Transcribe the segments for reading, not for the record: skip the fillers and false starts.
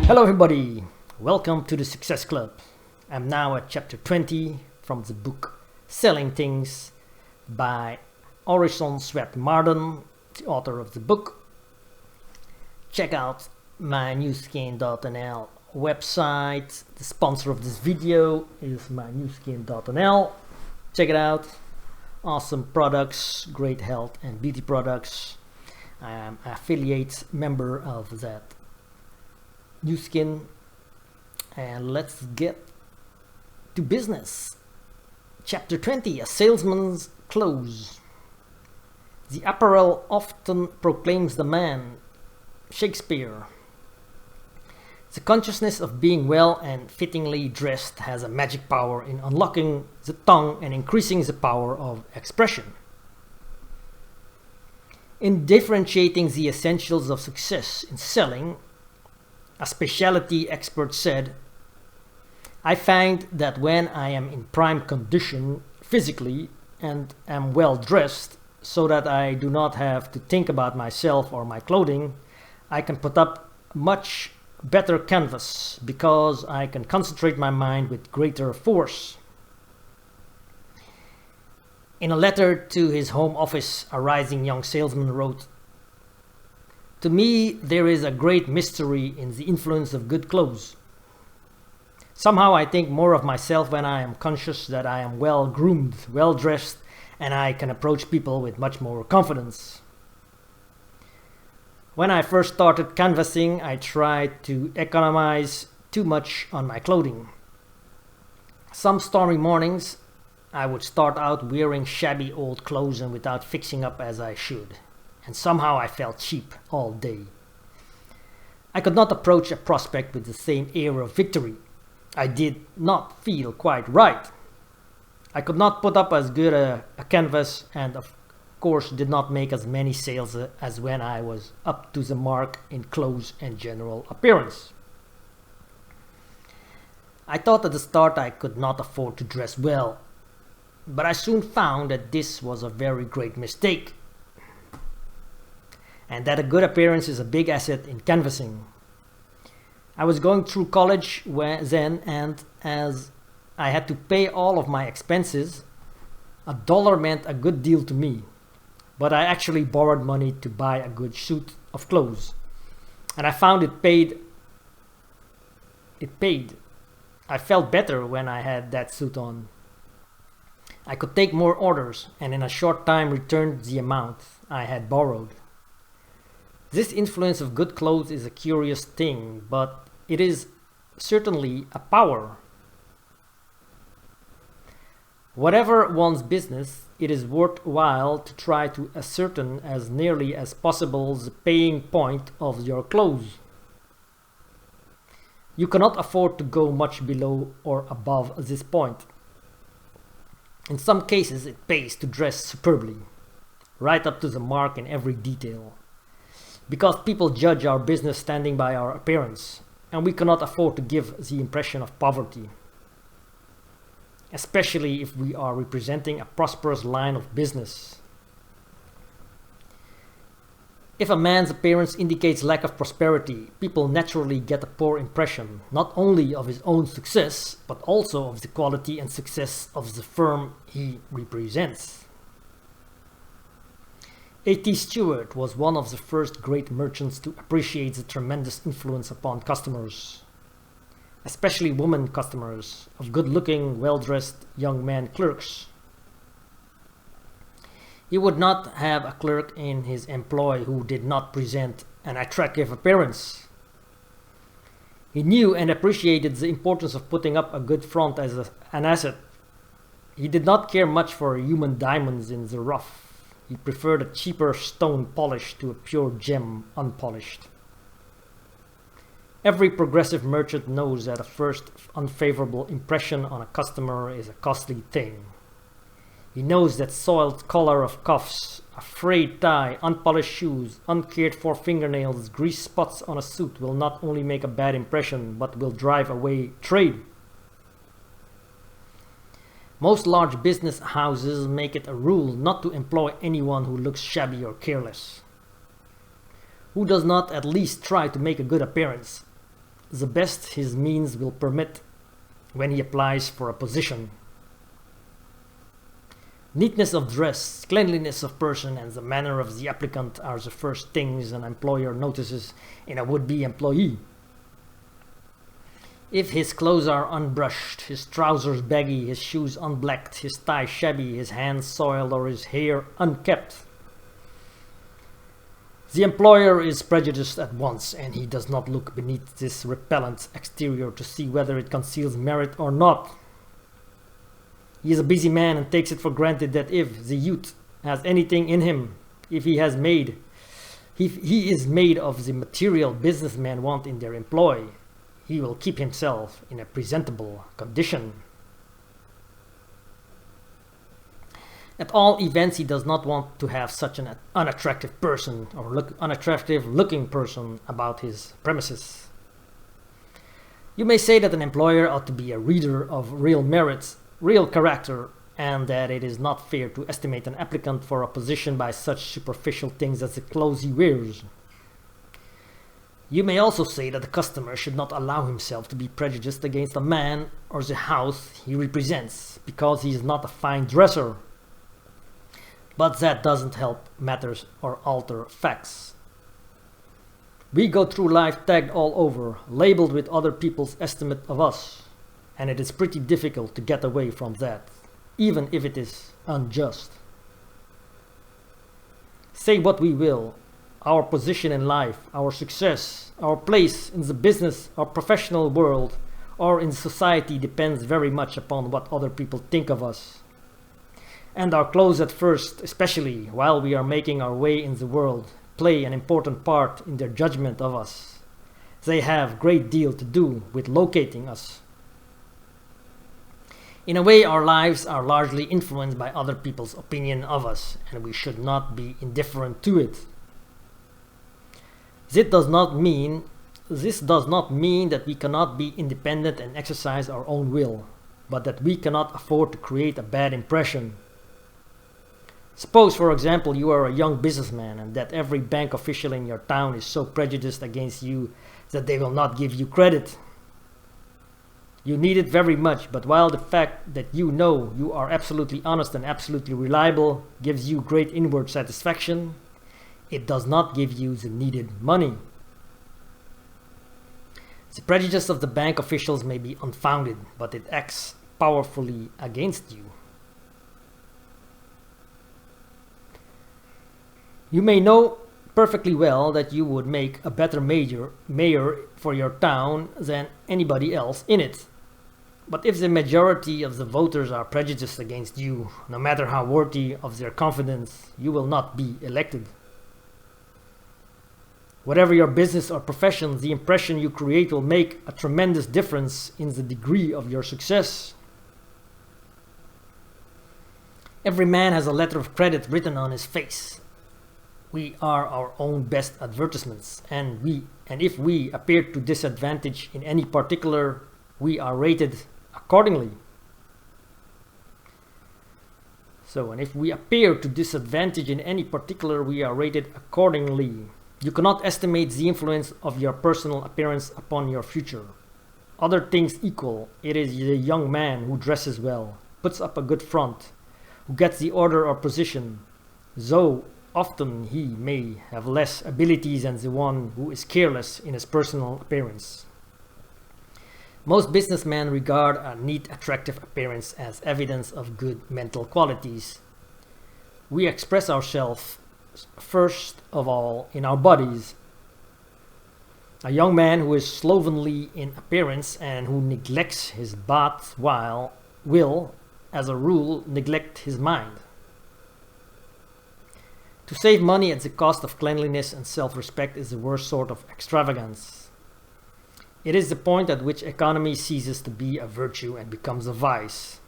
Hello everybody, welcome to the Success Club. I'm now at chapter 20 from the book Selling Things by Orison Swett Marden, the author of the book. Check out my newskin.nl website. The sponsor of this video is my newskin.nl. Check it out. Awesome products, great health and beauty products. I am an affiliate member of that New Skin, and let's get to business. Chapter 20, A Salesman's Close. The apparel often proclaims the man. Shakespeare. The consciousness of being well and fittingly dressed has a magic power in unlocking the tongue and increasing the power of expression. In differentiating the essentials of success in selling, a specialty expert said, "I find that when I am in prime condition physically and am well dressed so that I do not have to think about myself or my clothing, I can put up much better canvas because I can concentrate my mind with greater force." In a letter to his home office, a rising young salesman wrote, "To me, there is a great mystery in the influence of good clothes. Somehow I think more of myself when I am conscious that I am well groomed, well dressed, and I can approach people with much more confidence. When I first started canvassing, I tried to economize too much on my clothing. Some stormy mornings, I would start out wearing shabby old clothes and without fixing up as I should. And somehow I felt cheap all day. I could not approach a prospect with the same air of victory. I did not feel quite right. I could not put up as good a canvas and of course did not make as many sales as when I was up to the mark in clothes and general appearance. I thought at the start I could not afford to dress well, but I soon found that this was a very great mistake, and that a good appearance is a big asset in canvassing. I was going through college then, and as I had to pay all of my expenses, $1 meant a good deal to me. But I actually borrowed money to buy a good suit of clothes, and I found it paid. I felt better when I had that suit on. I could take more orders and in a short time returned the amount I had borrowed. This influence of good clothes is a curious thing, but it is certainly a power. Whatever one's business, it is worthwhile to try to ascertain as nearly as possible the paying point of your clothes. You cannot afford to go much below or above this point. In some cases, it pays to dress superbly, right up to the mark in every detail, because people judge our business standing by our appearance, and we cannot afford to give the impression of poverty, especially if we are representing a prosperous line of business. If a man's appearance indicates lack of prosperity, people naturally get a poor impression, not only of his own success, but also of the quality and success of the firm he represents. A.T. Stewart was one of the first great merchants to appreciate the tremendous influence upon customers, especially women customers, of good-looking, well-dressed young men clerks. He would not have a clerk in his employ who did not present an attractive appearance. He knew and appreciated the importance of putting up a good front as an asset. He did not care much for human diamonds in the rough. He preferred a cheaper stone polish to a pure gem unpolished. Every progressive merchant knows that a first unfavorable impression on a customer is a costly thing. He knows that soiled collar of cuffs, a frayed tie, unpolished shoes, uncared for fingernails, grease spots on a suit will not only make a bad impression, but will drive away trade. Most large business houses make it a rule not to employ anyone who looks shabby or careless. Who does not at least try to make a good appearance? the best his means will permit when he applies for a position. Neatness of dress, cleanliness of person, and the manner of the applicant are the first things an employer notices in a would-be employee. If his clothes are unbrushed, his trousers baggy, his shoes unblacked, his tie shabby, his hands soiled, or his hair unkept, the employer is prejudiced at once, and he does not look beneath this repellent exterior to see whether it conceals merit or not. He is a busy man and takes it for granted that if the youth has anything in him, if he is made of the material businessmen want in their employ, he will keep himself in a presentable condition. At all events, he does not want to have such an unattractive person or unattractive looking person about his premises. You may say that an employer ought to be a reader of real merits, real character, and that it is not fair to estimate an applicant for a position by such superficial things as the clothes he wears. You may also say that the customer should not allow himself to be prejudiced against a man or the house he represents because he is not a fine dresser. But that doesn't help matters or alter facts. We go through life tagged all over, labeled with other people's estimate of us, and it is pretty difficult to get away from that, even if it is unjust. Say what we will, our position in life, our success, our place in the business or professional world or in society depends very much upon what other people think of us. And our clothes at first, especially while we are making our way in the world, play an important part in their judgment of us. They have a great deal to do with locating us. In a way, our lives are largely influenced by other people's opinion of us, and we should not be indifferent to it. This does not mean that we cannot be independent and exercise our own will, but that we cannot afford to create a bad impression. Suppose, for example, you are a young businessman and that every bank official in your town is so prejudiced against you that they will not give you credit. You need it very much, but while the fact that you know you are absolutely honest and absolutely reliable gives you great inward satisfaction, it does not give you the needed money. The prejudice of the bank officials may be unfounded, but it acts powerfully against you. You may know perfectly well that you would make a better mayor for your town than anybody else in it. But if the majority of the voters are prejudiced against you, no matter how worthy of their confidence, you will not be elected. Whatever your business or profession, the impression you create will make a tremendous difference in the degree of your success. Every man has a letter of credit written on his face. We are our own best advertisements, and if we appear to disadvantage in any particular, we are rated accordingly. And if we appear to disadvantage in any particular, we are rated accordingly. You cannot estimate the influence of your personal appearance upon your future. Other things equal, it is the young man who dresses well, puts up a good front, who gets the order or position, though often he may have less abilities than the one who is careless in his personal appearance. Most businessmen regard a neat, attractive appearance as evidence of good mental qualities. We express ourselves first of all in our bodies. A young man who is slovenly in appearance and who neglects his bath will, as a rule, neglect his mind. To save money at the cost of cleanliness and self-respect is the worst sort of extravagance. It is the point at which economy ceases to be a virtue and becomes a vice.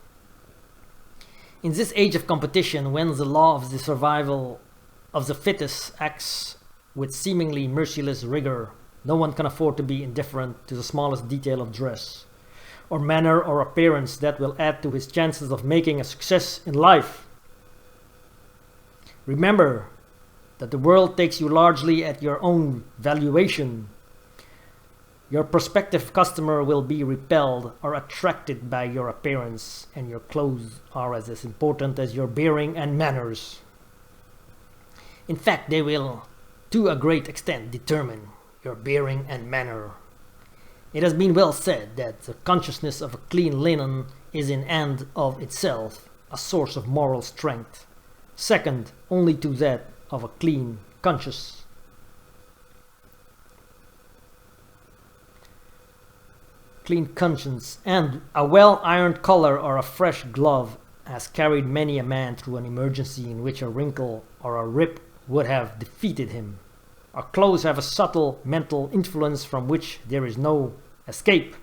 In this age of competition, when the law of the survival of the fittest acts with seemingly merciless rigor, no one can afford to be indifferent to the smallest detail of dress, or manner or appearance that will add to his chances of making a success in life. Remember that the world takes you largely at your own valuation. Your prospective customer will be repelled or attracted by your appearance, and your clothes are as important as your bearing and manners. In fact, they will, to a great extent, determine your bearing and manner. It has been well said that the consciousness of a clean linen is in and of itself a source of moral strength, second only to that of a clean conscience. Clean conscience and a well-ironed collar or a fresh glove has carried many a man through an emergency in which a wrinkle or a rip would have defeated him. Our clothes have a subtle mental influence from which there is no escape.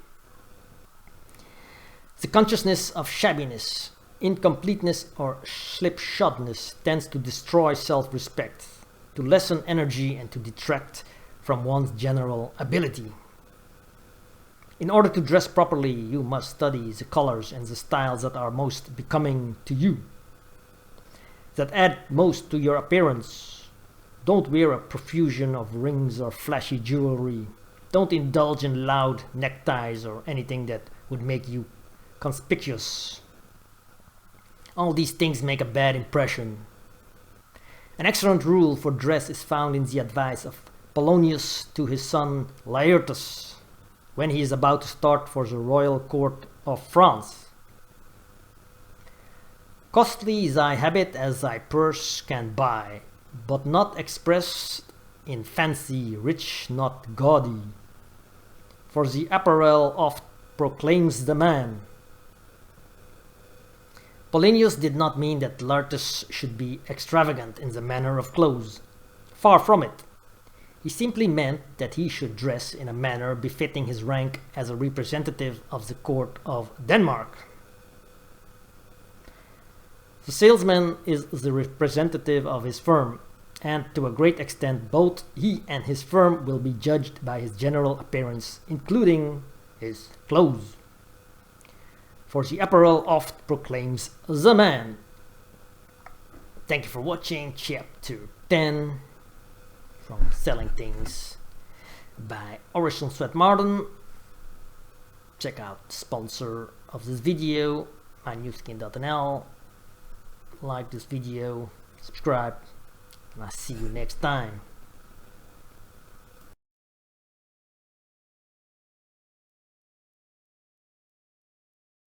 The consciousness of shabbiness, incompleteness or slipshodness tends to destroy self-respect, to lessen energy and to detract from one's general ability. In order to dress properly, you must study the colors and the styles that are most becoming to you, that add most to your appearance. Don't wear a profusion of rings or flashy jewelry. Don't indulge in loud neckties or anything that would make you conspicuous. All these things make a bad impression. An excellent rule for dress is found in the advice of Polonius to his son Laertes when he is about to start for the royal court of France. Costly is thy habit as thy purse can buy, but not expressed in fancy, rich, not gaudy. For the apparel oft proclaims the man. Polonius did not mean that Laertes should be extravagant in the manner of clothes. Far from it. He simply meant that he should dress in a manner befitting his rank as a representative of the court of Denmark. The salesman is the representative of his firm, and to a great extent both he and his firm will be judged by his general appearance, including his clothes. For the apparel oft proclaims the man. Thank you for watching chapter 10 from Selling Things by Orison Sweat Martin. Check out the sponsor of this video, mynewskin.nl. Like this video, subscribe, and I'll see you next time.